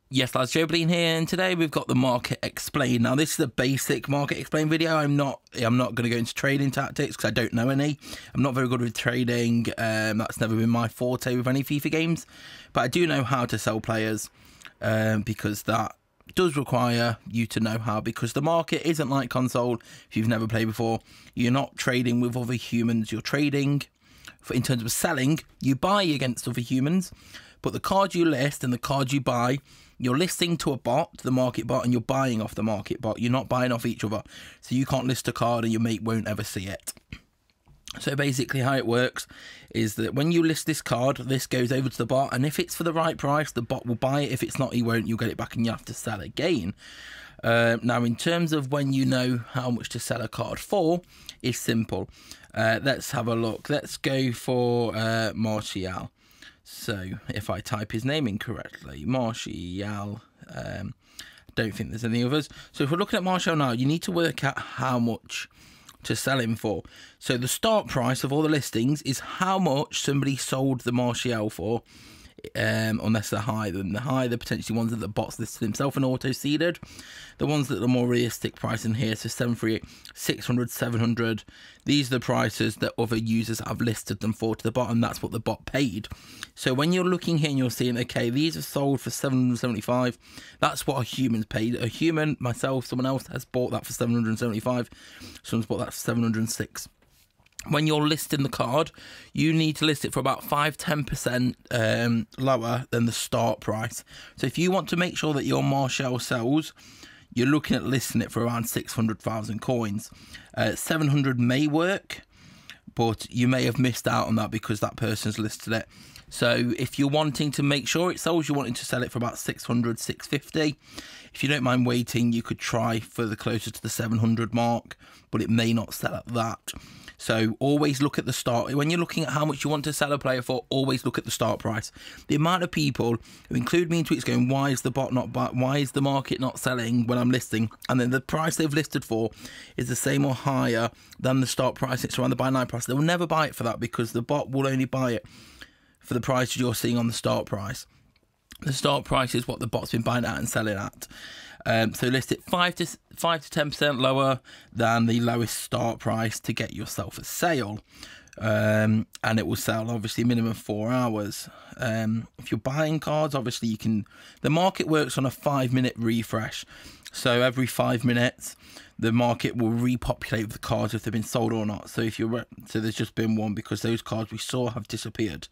Yes, lads, JOEBILINE here, and today we've got the market explained. Now, this is a basic market explain video. I'm not going to go into trading tactics because I don't know any. I'm not very good with trading. That's never been my forte with any FIFA games, but I do know how to sell players because that does require you to know how, because the market isn't like console. If you've never played before, you're not trading with other humans. You're trading in terms of selling. You buy against other humans, but the card you list and the card you buy, you're listing to a bot, to the market bot, and you're buying off the market bot. You're not buying off each other. So you can't list a card and your mate won't ever see it. So basically how it works is that when you list this card, this goes over to the bot, and if it's for the right price, the bot will buy it. If it's not, he won't. You'll get it back and you have to sell again. Now, in terms of when you know how much to sell a card for, it's simple. Let's have a look. Let's go for Martial. So if I type his name incorrectly, Martial, I don't think there's any others. So if we're looking at Martial now, you need to work out how much to sell him for. So the start price of all the listings is how much somebody sold the Martial for, unless they're high. Then the high, they're potentially ones that the bots listed himself and auto-seeded. The ones that are more realistic price in here, so 738, 600, 700. These are the prices that other users have listed them for to the bot, and that's what the bot paid. So when you're looking here and you're seeing, okay, these are sold for 775, that's what a human's paid. A human, myself, someone else has bought that for 775. Someone's bought that for 706. When you're listing the card, you need to list it for about 5-10% lower than the start price. So if you want to make sure that your Martial sells, you're looking at listing it for around 600,000 coins. 700 may work, but you may have missed out on that because that person's listed it. So if you're wanting to make sure it sells, you're wanting to sell it for about 600, 650. If you don't mind waiting, you could try for the closer to the 700 mark, but it may not sell at that. So always look at the start. When you're looking at how much you want to sell a player for, always look at the start price. The amount of people who include me in tweets going, why is the bot not, why is the market not selling when I'm listing? And then the price they've listed for is the same or higher than the start price. It's around the buy now price. They will never buy it for that because the bot will only buy it for the price you're seeing on the start price. The start price is what the bot's been buying at and selling at. So list it 5 to 10% lower than the lowest start price to get yourself a sale. And it will sell obviously minimum 4 hours. If you're buying cards, obviously you can, the market works on a 5-minute refresh. So every 5 minutes, the market will repopulate with the cards if they've been sold or not. So if you're, so there's just been one because those cards we saw have disappeared.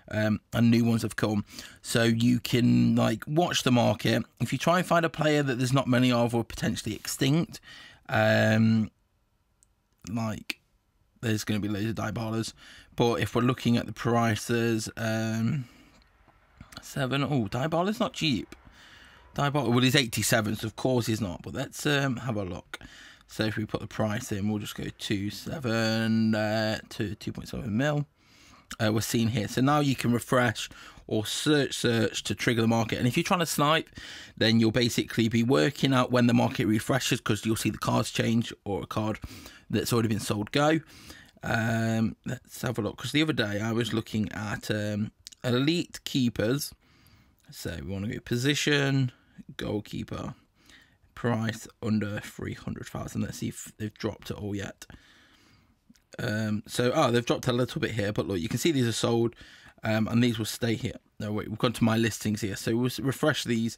And new ones have come, so you can like watch the market. If you try and find a player that there's not many of or potentially extinct, like there's going to be loads of diabolers. But if we're looking at the prices, diaboler's not cheap. Diaboler, well, he's 87, so of course he's not. But let's have a look. So if we put the price in, we'll just go 2.7 mil. We're seeing here. So now you can refresh or search to trigger the market. And if you're trying to snipe, then you'll basically be working out when the market refreshes because you'll see the cards change or a card that's already been sold go. Let's have a look, because the other day I was looking at elite keepers. So we want to go position, goalkeeper, price under 300,000. Let's see if they've dropped it all yet. They've dropped a little bit here, but look, you can see these are sold, and these will stay here. No, wait, we've gone to my listings here, so we'll refresh these,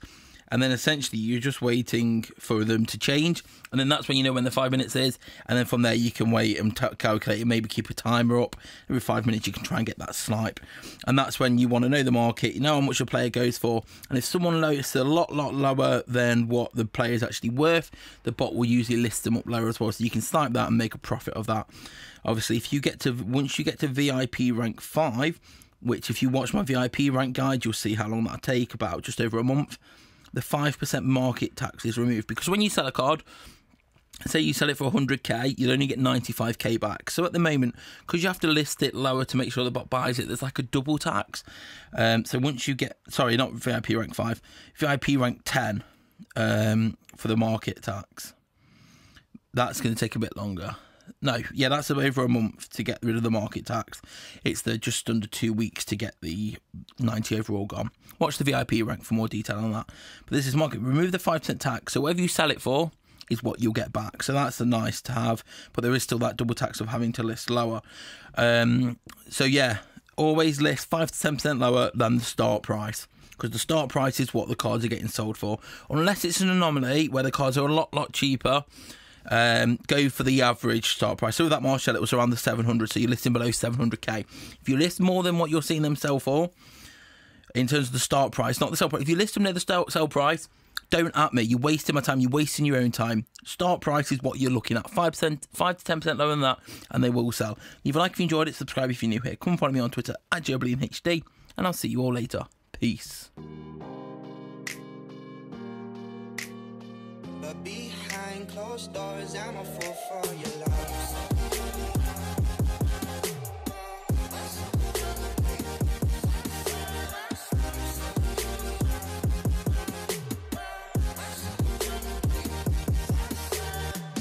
and then essentially you're just waiting for them to change, and then that's when you know when the 5 minutes is, and then from there you can wait and calculate it, maybe keep a timer up. Every 5 minutes you can try and get that snipe, and that's when you want to know the market, you know how much a player goes for, and if someone lists a lot lower than what the player is actually worth, the bot will usually list them up lower as well, so you can snipe that and make a profit of that. Obviously, if you get to, once you get to VIP rank 5, which if you watch my VIP rank guide, you'll see how long that'll take, about just over a month, the 5% market tax is removed. Because when you sell a card, say you sell it for 100k, you'll only get 95k back. So at the moment, because you have to list it lower to make sure the bot buys it, there's like a double tax. So once you get, sorry, not VIP rank 5, VIP rank 10 for the market tax, that's going to take a bit longer. No, yeah, that's over a month to get rid of the market tax. It's the just under 2 weeks to get the 90 overall gone. Watch the VIP rank for more detail on that. But this is market. Remove the 5% tax. So whatever you sell it for is what you'll get back. So that's a nice to have. But there is still that double tax of having to list lower. So yeah, always list 5 to 10% lower than the start price. Because the start price is what the cards are getting sold for. Unless it's an anomaly where the cards are a lot cheaper. Go for the average start price. So with that Marshall, it was around the 700, so you're listing below 700k. If you list more than what you're seeing them sell for, in terms of the start price, not the sell price, if you list them near the sell price, don't at me. You're wasting my time. You're wasting your own time. Start price is what you're looking at. 5 to 10% lower than that, and they will sell. Leave a like if you enjoyed it. Subscribe if you're new here. Come and follow me on Twitter at joebilineHD, and I'll see you all later. Peace. But behind closed doors, I'm a fool for your love.